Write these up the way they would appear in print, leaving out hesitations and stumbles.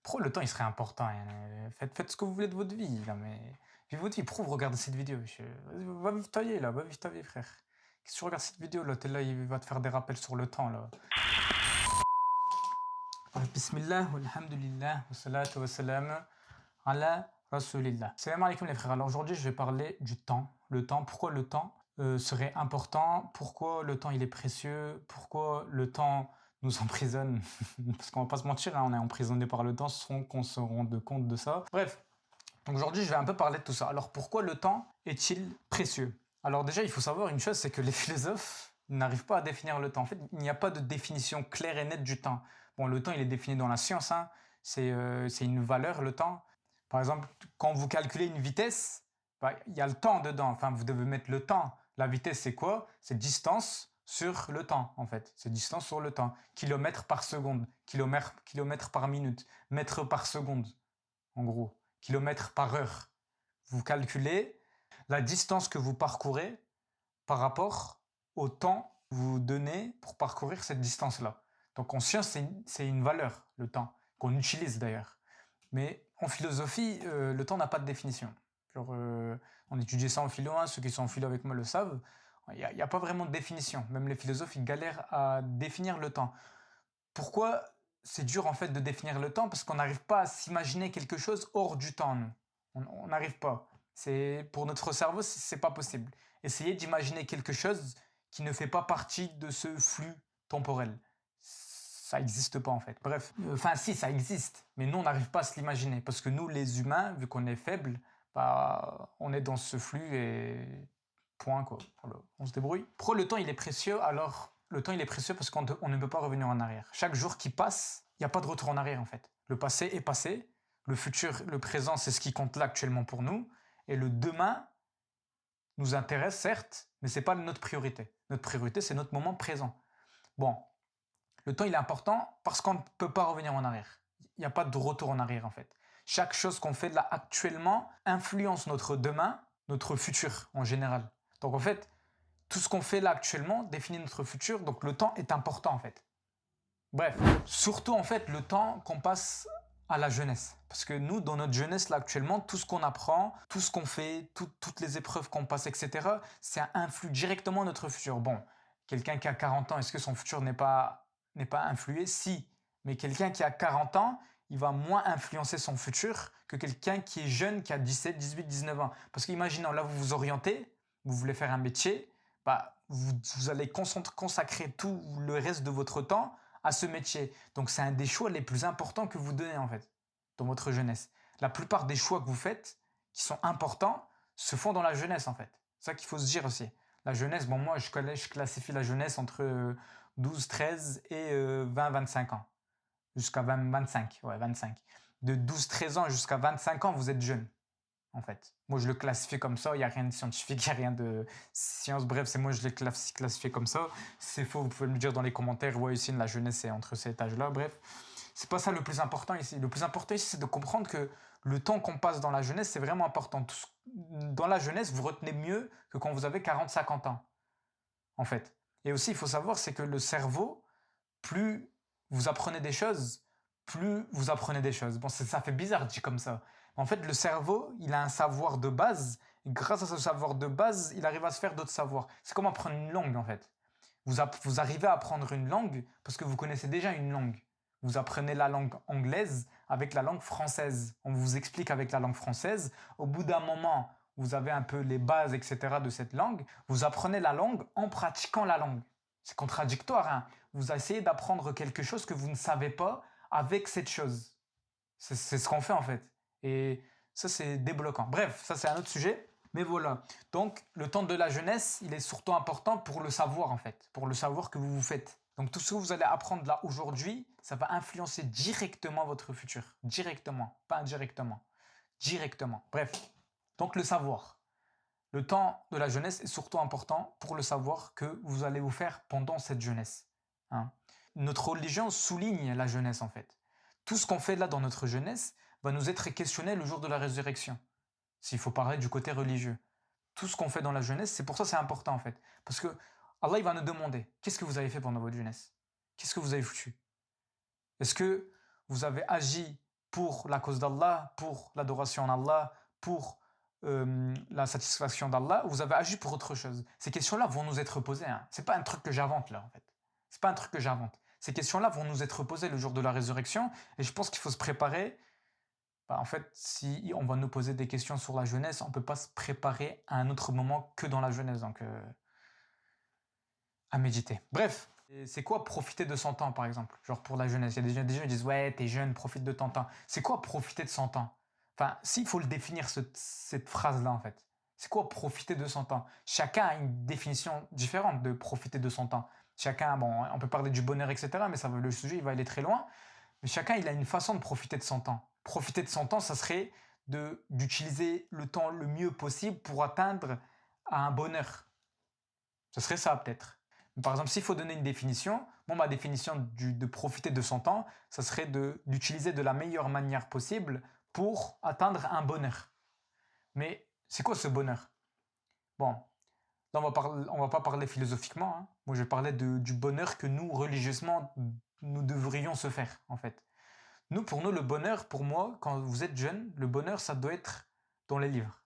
Pourquoi le temps il serait important? Faites ce que vous voulez de votre vie, là, mais vivez votre vie. Pourquoi vous regardez cette vidéo? Vas-y, va vivre ta vie, là, va vivre ta vie, frère. Qu'est-ce que tu regardes cette vidéo, là? T'es là, il va te faire des rappels sur le temps, là. Bismillah, walhamdulillah, wa salatu wa salam ala rasulillah. Salam alaikum les frères. Alors aujourd'hui, je vais parler du temps. Le temps, pourquoi le temps serait important? Pourquoi le temps il est précieux? Pourquoi le temps nous emprisonne? Parce qu'on va pas se mentir, hein, on est emprisonné par le temps sans qu'on se rende compte de ça. Bref, donc aujourd'hui, je vais un peu parler de tout ça. Alors pourquoi le temps est-il précieux? Alors déjà, il faut savoir une chose, c'est que les philosophes n'arrivent pas à définir le temps. En fait, il n'y a pas de définition claire et nette du temps. Bon, le temps, il est défini dans la science, hein. C'est une valeur, le temps. Par exemple, quand vous calculez une vitesse, bah, il y a le temps dedans. Enfin, vous devez mettre le temps. La vitesse, c'est quoi? C'est distance sur le temps, en fait. C'est distance sur le temps. Kilomètre par seconde, kilomètre par minute, mètre par seconde, en gros. Kilomètre par heure. Vous calculez la distance que vous parcourez par rapport au temps que vous donnez pour parcourir cette distance-là. Donc en science, c'est une valeur, le temps, qu'on utilise d'ailleurs. Mais en philosophie, le temps n'a pas de définition. Genre, on étudie ça en philo, hein, ceux qui sont en philo avec moi le savent. Il n'y a pas vraiment de définition. Même les philosophes, ils galèrent à définir le temps. Pourquoi c'est dur en fait de définir le temps? Parce qu'on n'arrive pas à s'imaginer quelque chose hors du temps, nous. On n'arrive pas. Pour notre cerveau, c'est pas possible. Essayez d'imaginer quelque chose qui ne fait pas partie de ce flux temporel. Ça n'existe pas en fait. Bref, enfin si, ça existe, mais nous on n'arrive pas à se l'imaginer parce que nous les humains, vu qu'on est faibles, bah on est dans ce flux et point quoi. Voilà, on se débrouille. Pourquoi le temps il est précieux? Alors le temps il est précieux parce qu'on ne peut pas revenir en arrière. Chaque jour qui passe, il n'y a pas de retour en arrière en fait. Le passé est passé, le futur, le présent c'est ce qui compte là actuellement pour nous, et le demain nous intéresse certes, mais c'est pas notre priorité. Notre priorité c'est notre moment présent. Bon, le temps il est important parce qu'on ne peut pas revenir en arrière. Il n'y a pas de retour en arrière en fait. Chaque chose qu'on fait là actuellement influence notre demain, notre futur en général. Donc en fait, tout ce qu'on fait là actuellement définit notre futur, donc le temps est important en fait. Bref, surtout en fait le temps qu'on passe à la jeunesse. Parce que nous, dans notre jeunesse là actuellement, tout ce qu'on apprend, tout ce qu'on fait, toutes les épreuves qu'on passe, etc., ça influe directement notre futur. Bon, quelqu'un qui a 40 ans, est-ce que son futur n'est pas influé? Si, mais quelqu'un qui a 40 ans, il va moins influencer son futur que quelqu'un qui est jeune, qui a 17, 18, 19 ans. Parce qu'imaginons, là vous vous orientez, vous voulez faire un métier, bah, vous allez consacrer tout le reste de votre temps à ce métier. Donc c'est un des choix les plus importants que vous donnez en fait dans votre jeunesse. La plupart des choix que vous faites qui sont importants se font dans la jeunesse en fait. C'est ça qu'il faut se dire aussi. La jeunesse, bon moi je classifie la jeunesse entre 12, 13 et 20, 25 ans. Jusqu'à 20, 25, ouais 25. De 12, 13 ans jusqu'à 25 ans, vous êtes jeune en fait. Moi, je le classifie comme ça, il n'y a rien de scientifique, il n'y a rien de science, bref, c'est moi, je l'ai classifié comme ça. Si c'est faux, vous pouvez me le dire dans les commentaires, ouais, ici, la jeunesse, c'est entre cet âge-là, bref. C'est pas ça le plus important ici. Le plus important ici, c'est de comprendre que le temps qu'on passe dans la jeunesse, c'est vraiment important. Dans la jeunesse, vous retenez mieux que quand vous avez 40, 50 ans, en fait. Et aussi, il faut savoir, c'est que le cerveau, plus vous apprenez des choses, plus vous apprenez des choses. Bon, ça fait bizarre dit comme ça. En fait, le cerveau, il a un savoir de base, et grâce à ce savoir de base, il arrive à se faire d'autres savoirs. C'est comme apprendre une langue, en fait. Vous arrivez à apprendre une langue parce que vous connaissez déjà une langue. Vous apprenez la langue anglaise avec la langue française. On vous explique avec la langue française. Au bout d'un moment, vous avez un peu les bases, etc. de cette langue. Vous apprenez la langue en pratiquant la langue. C'est contradictoire, hein. Vous essayez d'apprendre quelque chose que vous ne savez pas avec cette chose. C'est ce qu'on fait en fait. Et ça, c'est débloquant. Bref, ça, c'est un autre sujet. Mais voilà. Donc, le temps de la jeunesse, il est surtout important pour le savoir en fait. Pour le savoir que vous faites. Donc, tout ce que vous allez apprendre là aujourd'hui, ça va influencer directement votre futur. Directement, pas indirectement. Directement. Bref. Donc, le savoir. Le temps de la jeunesse est surtout important pour le savoir que vous allez vous faire pendant cette jeunesse. Hein. Notre religion souligne la jeunesse en fait. Tout ce qu'on fait là dans notre jeunesse va nous être questionné le jour de la résurrection. S'il faut parler du côté religieux. Tout ce qu'on fait dans la jeunesse, c'est pour ça que c'est important en fait. Parce que Allah il va nous demander, qu'est-ce que vous avez fait pendant votre jeunesse? Qu'est-ce que vous avez foutu? Est-ce que vous avez agi pour la cause d'Allah, pour l'adoration en Allah, pour la satisfaction d'Allah, ou vous avez agi pour autre chose. Ces questions-là vont nous être posées. Hein. C'est pas un truc que j'invente là, en fait. C'est pas un truc que j'invente. Ces questions-là vont nous être posées le jour de la résurrection, et je pense qu'il faut se préparer. En fait, si on va nous poser des questions sur la jeunesse, on ne peut pas se préparer à un autre moment que dans la jeunesse. Donc, à méditer. Bref, c'est quoi profiter de son temps, par exemple? Genre pour la jeunesse, il y a des gens qui disent « Ouais, t'es jeune, profite de ton temps. » C'est quoi profiter de son temps? Enfin, s'il faut le définir, cette phrase-là, en fait. C'est quoi profiter de son temps? Chacun a une définition différente de profiter de son temps. Chacun, bon, on peut parler du bonheur, etc., mais le sujet, il va aller très loin. Mais chacun, il a une façon de profiter de son temps. Profiter de son temps, ça serait d'utiliser le temps le mieux possible pour atteindre un bonheur. Ce serait ça, peut-être. Par exemple, s'il faut donner une définition, ma définition de profiter de son temps, ça serait d'utiliser de la meilleure manière possible pour atteindre un bonheur. Mais c'est quoi ce bonheur? Bon, là on va pas parler philosophiquement. Hein. Moi, je vais parler du bonheur que nous, religieusement, nous devrions se faire, en fait. Pour nous, le bonheur, pour moi, quand vous êtes jeune, le bonheur, ça doit être dans les livres.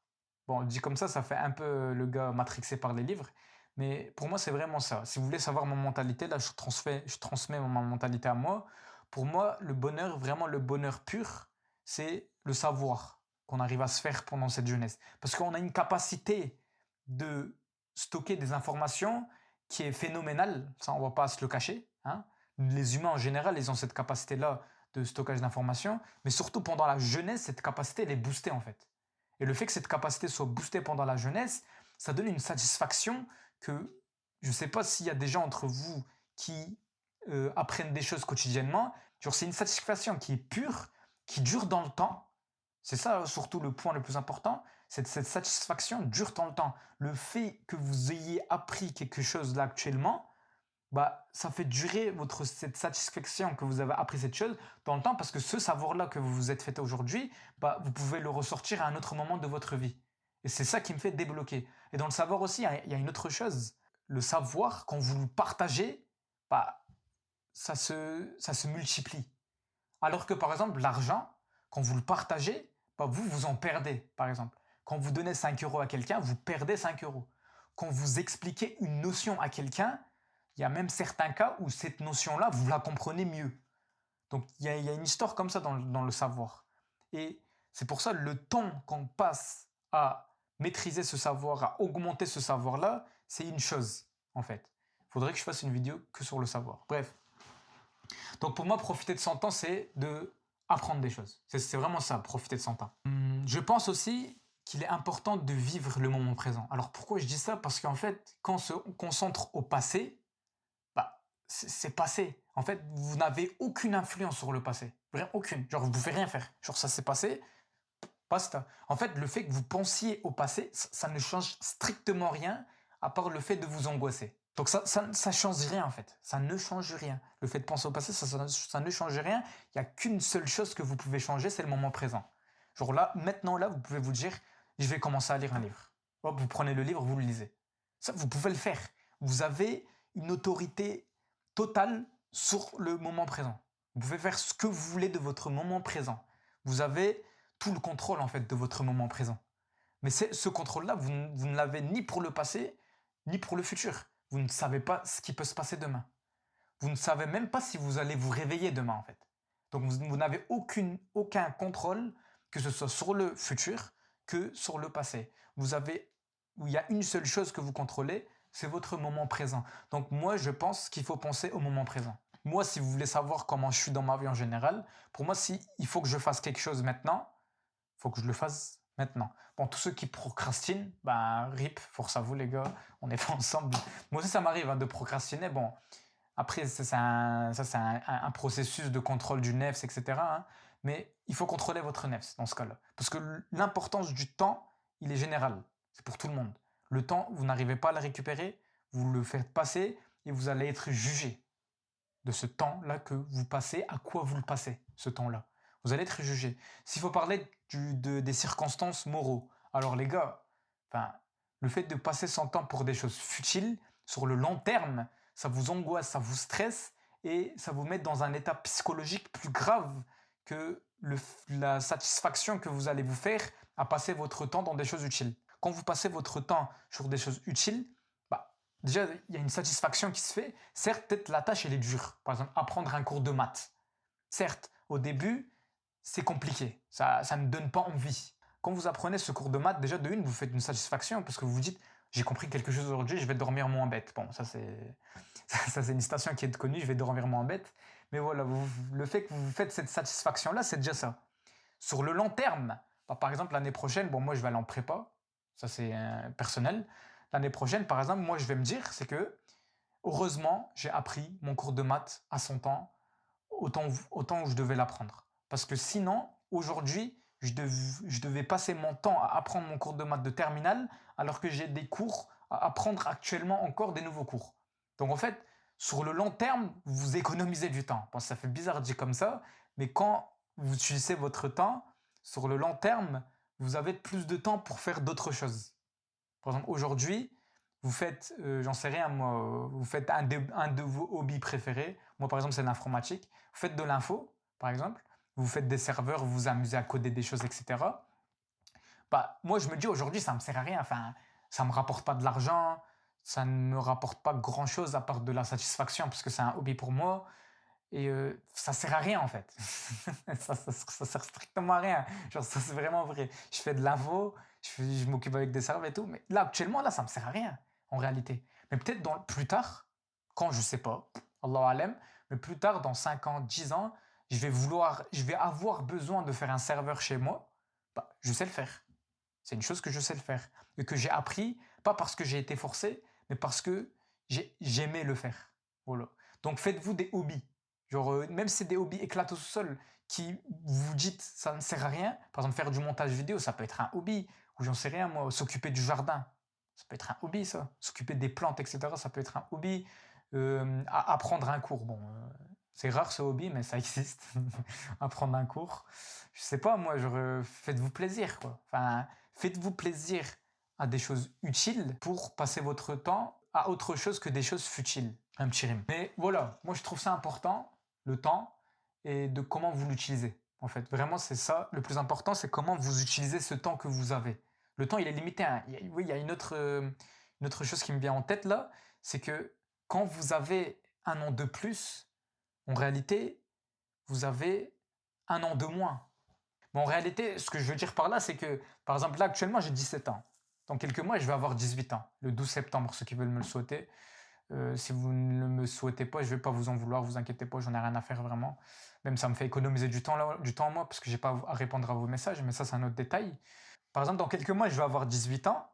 Bon, dit comme ça fait un peu le gars matrixé par les livres. Mais pour moi, c'est vraiment ça. Si vous voulez savoir ma mentalité, là, je transmets ma mentalité à moi. Pour moi, le bonheur, vraiment le bonheur pur, c'est le savoir qu'on arrive à se faire pendant cette jeunesse. Parce qu'on a une capacité de stocker des informations qui est phénoménale. Ça, on ne va pas se le cacher. Hein. Les humains, en général, ils ont cette capacité-là de stockage d'informations. Mais surtout, pendant la jeunesse, cette capacité, elle est boostée, en fait. Et le fait que cette capacité soit boostée pendant la jeunesse, ça donne une satisfaction que je ne sais pas s'il y a des gens entre vous qui apprennent des choses quotidiennement. Genre, c'est une satisfaction qui est pure, qui dure dans le temps. C'est ça surtout le point le plus important. Cette satisfaction dure dans le temps. Le fait que vous ayez appris quelque chose là actuellement, ça fait durer cette satisfaction que vous avez appris cette chose dans le temps, parce que ce savoir-là que vous vous êtes fait aujourd'hui, vous pouvez le ressortir à un autre moment de votre vie. Et c'est ça qui me fait débloquer. Et dans le savoir aussi, il y a une autre chose. Le savoir, quand vous le partagez, ça se multiplie. Alors que par exemple, l'argent, quand vous le partagez, vous en perdez, par exemple. Quand vous donnez 5 euros à quelqu'un, vous perdez 5 euros. Quand vous expliquez une notion à quelqu'un, il y a même certains cas où cette notion-là, vous la comprenez mieux. Donc il y a une histoire comme ça dans le savoir. Et c'est pour ça le temps qu'on passe à maîtriser ce savoir, à augmenter ce savoir-là, c'est une chose, en fait. Il faudrait que je fasse une vidéo que sur le savoir. Bref. Donc pour moi, profiter de son temps, c'est d'apprendre des choses. C'est vraiment ça, profiter de son temps. Je pense aussi qu'il est important de vivre le moment présent. Alors pourquoi je dis ça? Parce qu'en fait, quand on se concentre au passé, c'est passé. En fait, vous n'avez aucune influence sur le passé. Vraiment aucune. Genre, vous ne pouvez rien faire. Genre, ça s'est passé, basta. En fait, le fait que vous pensiez au passé, ça ne change strictement rien, à part le fait de vous angoisser. Donc ça change rien, en fait. Ça ne change rien. Le fait de penser au passé, ça ne change rien. Il n'y a qu'une seule chose que vous pouvez changer, c'est le moment présent. Genre là, maintenant, là, vous pouvez vous dire, je vais commencer à lire un livre. Hop, vous prenez le livre, vous le lisez. Ça, vous pouvez le faire. Vous avez une autorité totale sur le moment présent. Vous pouvez faire ce que vous voulez de votre moment présent. Vous avez tout le contrôle, en fait, de votre moment présent. Mais ce contrôle-là, vous ne l'avez ni pour le passé, ni pour le futur. Vous ne savez pas ce qui peut se passer demain. Vous ne savez même pas si vous allez vous réveiller demain, en fait. Donc vous n'avez aucun contrôle, que ce soit sur le futur que sur le passé. Il y a une seule chose que vous contrôlez, c'est votre moment présent. Donc moi, je pense qu'il faut penser au moment présent. Moi, si vous voulez savoir comment je suis dans ma vie en général, pour moi, il faut que je fasse quelque chose maintenant, il faut que je le fasse maintenant. Bon, tous ceux qui procrastinent, rip, force à vous les gars, on n'est pas ensemble. Moi aussi, ça m'arrive de procrastiner. Bon, après, ça c'est un processus de contrôle du nefs, etc. Hein, mais il faut contrôler votre nefs dans ce cas-là. Parce que l'importance du temps, il est général. C'est pour tout le monde. Le temps, vous n'arrivez pas à le récupérer, vous le faites passer et vous allez être jugé de ce temps-là que vous passez, à quoi vous le passez, ce temps-là. Vous allez être jugé. S'il faut parler des circonstances moraux, alors les gars, le fait de passer son temps pour des choses futiles, sur le long terme, ça vous angoisse, ça vous stresse et ça vous met dans un état psychologique plus grave que la satisfaction que vous allez vous faire à passer votre temps dans des choses utiles. Quand vous passez votre temps sur des choses utiles, bah, déjà, il y a une satisfaction qui se fait. Certes, peut-être la tâche, elle est dure. Par exemple, apprendre un cours de maths. Certes, au début, c'est compliqué. Ça ne donne pas envie. Quand vous apprenez ce cours de maths, déjà de une, vous faites une satisfaction parce que vous vous dites j'ai compris quelque chose aujourd'hui, je vais dormir moins bête. Bon, ça c'est une citation qui est connue, je vais dormir moins bête. Mais voilà, le fait que vous faites cette satisfaction-là, c'est déjà ça. Sur le long terme, bah, par exemple l'année prochaine, bon moi je vais aller en prépa, ça c'est personnel. L'année prochaine, par exemple, moi je vais me dire, c'est que heureusement j'ai appris mon cours de maths à son temps, autant où je devais l'apprendre. Parce que sinon, aujourd'hui, je devais passer mon temps à apprendre mon cours de maths de terminale, alors que j'ai des cours à apprendre actuellement encore des nouveaux cours. Donc en fait, sur le long terme, vous économisez du temps. Bon, ça fait bizarre de dire comme ça, mais quand vous utilisez votre temps, sur le long terme, vous avez plus de temps pour faire d'autres choses. Par exemple, aujourd'hui, vous faites, j'en sais rien, moi, vous faites un de vos hobbies préférés. Moi, par exemple, c'est l'informatique. Vous faites de l'info, par exemple. Vous faites des serveurs, vous vous amusez à coder des choses, etc. Bah, moi, je me dis aujourd'hui, ça ne me sert à rien. Enfin, ça ne me rapporte pas de l'argent. Ça ne me rapporte pas grand-chose à part de la satisfaction, parce que c'est un hobby pour moi. Et ça ne sert à rien, en fait. ça sert strictement à rien. Genre, ça, c'est vraiment vrai. Je fais de l'info, je m'occupe avec des serveurs et tout. Mais là, actuellement, là, ça ne me sert à rien, en réalité. Mais peut-être plus tard, quand je ne sais pas, Allahu Alem, mais plus tard, dans 5 ans, 10 ans, je vais avoir besoin de faire un serveur chez moi. Bah, je sais le faire. C'est une chose que je sais le faire. Et que j'ai appris, pas parce que j'ai été forcé, mais parce que j'aimais le faire. Voilà. Donc faites-vous des hobbies. Genre, même si c'est des hobbies éclatés au sol, qui vous dites ça ne sert à rien, par exemple faire du montage vidéo, ça peut être un hobby, ou j'en sais rien moi, s'occuper du jardin, ça peut être un hobby ça, s'occuper des plantes, etc., ça peut être un hobby, apprendre un cours, bon, c'est rare ce hobby, mais ça existe, apprendre un cours, je sais pas moi, genre, faites-vous plaisir quoi, enfin, faites-vous plaisir à des choses utiles pour passer votre temps à autre chose que des choses futiles. Un petit rime. Mais voilà, moi je trouve ça important, le temps, et de comment vous l'utilisez. En fait, vraiment, c'est ça. Le plus important, c'est comment vous utilisez ce temps que vous avez. Le temps, il est limité. Hein. Oui, il y a une autre chose qui me vient en tête là, c'est que quand vous avez un an de plus, en réalité, vous avez un an de moins. Mais en réalité, ce que je veux dire par là, c'est que, par exemple, là, actuellement, j'ai 17 ans. Dans quelques mois, je vais avoir 18 ans, le 12 septembre, ceux qui veulent me le souhaiter. Si vous ne me souhaitez pas, je ne vais pas vous en vouloir, vous inquiétez pas, j'en ai rien à faire vraiment. Même ça me fait économiser du temps moi, parce que j'ai pas à répondre à vos messages, mais ça c'est un autre détail. Par exemple, dans quelques mois, je vais avoir 18 ans,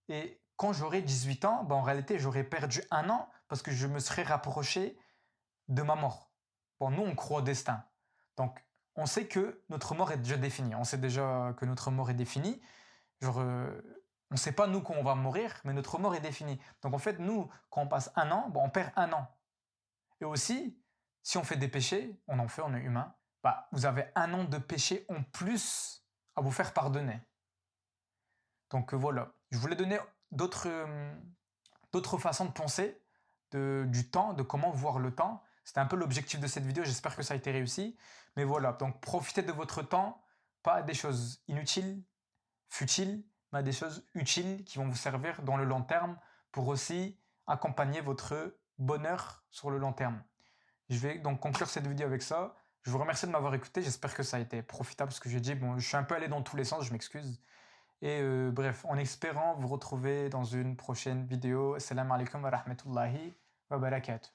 et quand j'aurai 18 ans, en réalité, j'aurai perdu un an, parce que je me serai rapproché de ma mort. Bon, nous, on croit au destin. Donc, on sait que notre mort est déjà définie. On sait déjà que notre mort est définie. Genre, on ne sait pas nous quand on va mourir, mais notre mort est définie. Donc en fait, nous, quand on passe un an, on perd un an. Et aussi, si on fait des péchés, on en fait, on est humain, vous avez un an de péché en plus à vous faire pardonner. Donc voilà, je voulais donner d'autres façons de penser du temps, de comment voir le temps. C'était un peu l'objectif de cette vidéo, j'espère que ça a été réussi. Mais voilà, donc profitez de votre temps, pas des choses inutiles, futiles, mais des choses utiles qui vont vous servir dans le long terme pour aussi accompagner votre bonheur sur le long terme. Je vais donc conclure cette vidéo avec ça. Je vous remercie de m'avoir écouté. J'espère que ça a été profitable ce que j'ai dit. Bon, je suis un peu allé dans tous les sens, je m'excuse. Et bref, en espérant vous retrouver dans une prochaine vidéo. Assalamu alaikum wa rahmatullahi wa barakatuh.